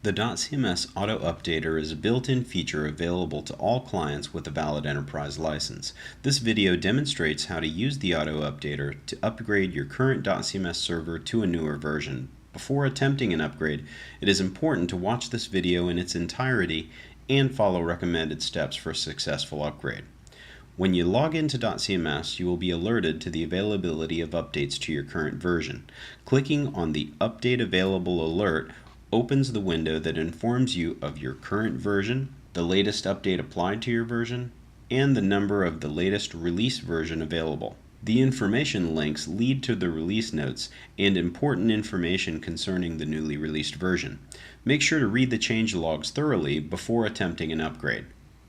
The dotCMS Auto Updater is a built-in feature available to all clients with a valid enterprise license. This video demonstrates how to use the Auto Updater to upgrade your current dotCMS server to a newer version. Before attempting an upgrade, it is important to watch this video in its entirety and follow recommended steps for a successful upgrade. When you log into dotCMS, you will be alerted to the availability of updates to your current version. Clicking on the Update Available alert opens the window that informs you of your current version, the latest update applied to your version, and the number of the latest release version available. The information links lead to the release notes and important information concerning the newly released version. Make sure to read the change logs thoroughly before attempting an upgrade.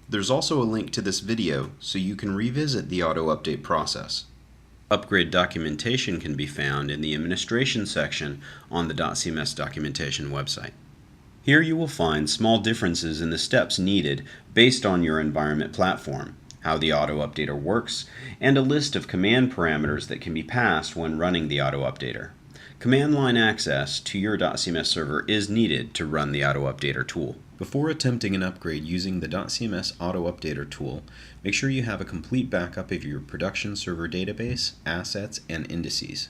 There's also a link to this video so you can revisit the auto update process. Upgrade documentation can be found in the administration section on the dotCMS documentation website. Here you will find small differences in the steps needed based on your environment platform, how the auto updater works, and a list of command parameters that can be passed when running the auto updater. Command line access to your dotCMS server is needed to run the auto updater tool. Before attempting an upgrade using the dotCMS Auto Updater tool, make sure you have a complete backup of your production server database, assets, and indices.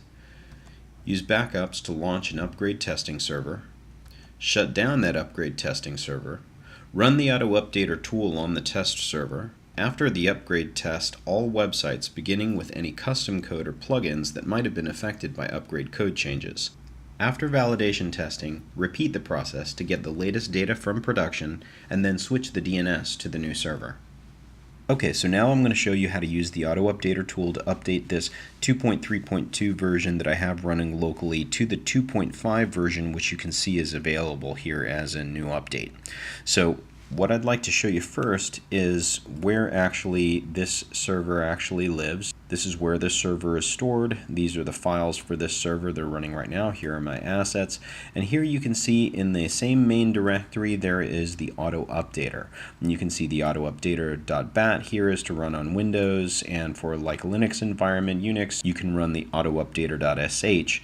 Use backups to launch an upgrade testing server, shut down that upgrade testing server, run the Auto Updater tool on the test server. After the upgrade, test all websites beginning with any custom code or plugins that might have been affected by upgrade code changes. After validation testing, repeat the process to get the latest data from production and then switch the DNS to the new server. Okay, so now I'm going to show you how to use the Auto Updater tool to update this 2.3.2 version that I have running locally to the 2.5 version, which you can see is available here as a new update. So what I'd like to show you first is where actually this server actually lives. This is where this server is stored. These are the files for this server they're running right now. Here are my assets. And here you can see in the same main directory there is the auto updater. And you can see the auto updater.bat here is to run on Windows, and for like Linux environment, Unix, you can run the auto updater.sh.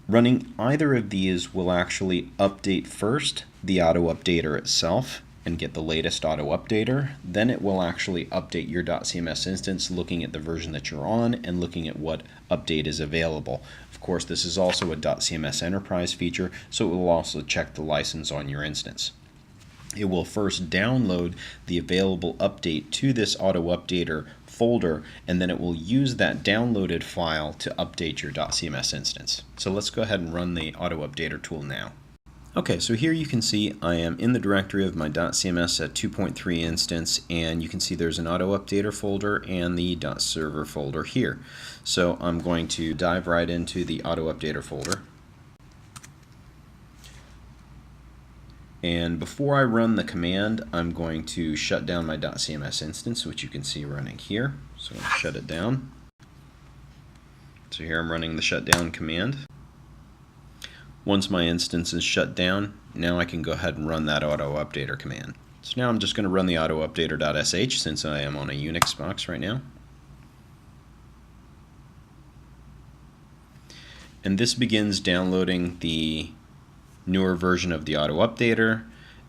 Running either of these will actually update first the auto updater itself and get the latest auto updater. Then it will actually update your dotCMS instance, looking at the version that you're on and looking at what update is available. Of course, this is also a dotCMS enterprise feature, so it will also check the license on your instance. It will first download the available update to this auto updater folder, and then it will use that downloaded file to update your dotCMS instance. So let's go ahead and run the auto updater tool now. Okay, so here you can see I am in the directory of my dotCMS at 2.3 instance, and you can see there's an auto updater folder and the .server folder here. So I'm going to dive right into the auto updater folder. And before I run the command, I'm going to shut down my dotCMS instance, which you can see running here. So I'm going to shut it down. So here I'm running the shutdown command. Once my instance is shut down, now I can go ahead and run that auto updater command. So now I'm just going to run the auto updater.sh since I am on a Unix box right now. And this begins downloading the newer version of the auto updater,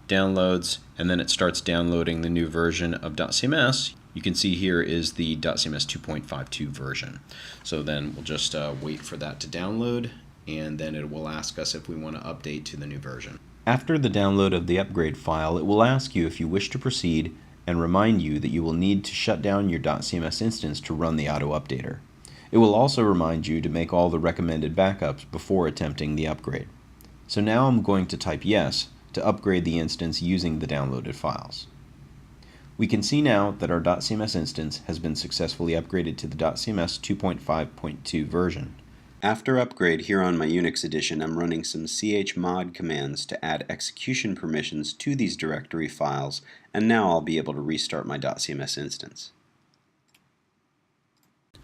downloads, and then it starts downloading the new version of dotCMS. You can see here is the dotCMS 2.52 version. So then we'll just wait for that to download, and then it will ask us if we want to update to the new version. After the download of the upgrade file, it will ask you if you wish to proceed and remind you that you will need to shut down your dotCMS instance to run the auto updater. It will also remind you to make all the recommended backups before attempting the upgrade. So now I'm going to type yes to upgrade the instance using the downloaded files. We can see now that our dotCMS instance has been successfully upgraded to the dotCMS 2.5.2 version. After upgrade here on my Unix edition, I'm running some chmod commands to add execution permissions to these directory files, and now I'll be able to restart my dotCMS instance.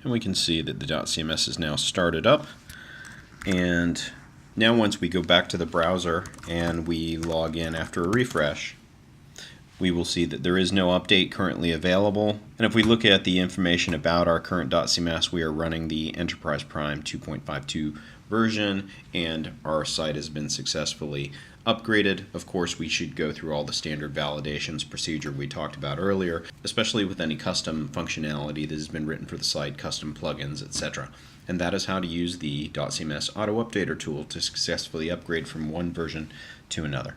And we can see that the dotCMS is now started up, and now once we go back to the browser and we log in after a refresh, we will see that there is no update currently available. And if we look at the information about our current dotCMS, we are running the Enterprise Prime 2.52 version, and our site has been successfully upgraded, of course, we should go through all the standard validations procedure we talked about earlier, especially with any custom functionality that has been written for the site, custom plugins, etc. And that is how to use the dotCMS auto updater tool to successfully upgrade from one version to another.